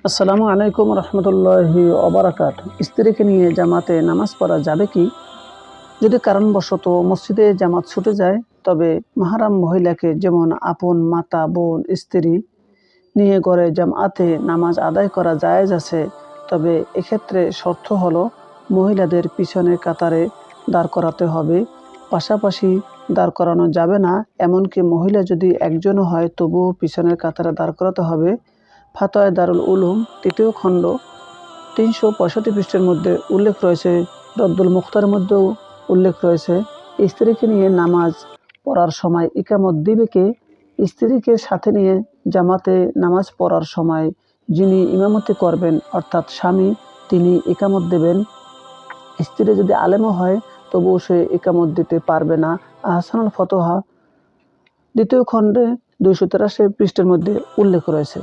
আসসালামু আলাইকুম রহমতুল্লাহি ওবারাকাত। স্ত্রীকে নিয়ে জামাতে নামাজ পড়া যাবে কি? যদি কারণবশত মসজিদে জামাত ছুটে যায়, তবে মাহরাম মহিলাকে যেমন আপন মাতা, বোন, স্ত্রী নিয়ে ঘরে জামাতে নামাজ আদায় করা জায়েজ আছে। তবে এক্ষেত্রে শর্ত হলো মহিলাদের পিছনের কাতারে দাঁড় করাতে হবে। পাশাপাশি দাঁড় করানো যাবে না। এমনকি মহিলা যদি একজনও হয় তবুও পিছনের কাতারে দাঁড় করাতে হবে। ফাতোয়া দারুল উলুম ৩য় খণ্ড ৩৬৫ পৃষ্ঠার মধ্যে উল্লেখ রয়েছে। রদ্দুল মুখতারের মধ্যেও উল্লেখ রয়েছে, স্ত্রীকে নিয়ে নামাজ পড়ার সময় ইকামত দিবে কে? স্ত্রীকে সাথে নিয়ে জামাতে নামাজ পড়ার সময় যিনি ইমামতি করবেন অর্থাৎ স্বামী, তিনি ইকামত দেবেন। স্ত্রী যদি আলেমও হয় তবুও সে ইকামত দিতে পারবে না। আহসানুল ফতোহা ২য় খণ্ডে ২৮৩ পৃষ্ঠার মধ্যে উল্লেখ রয়েছে।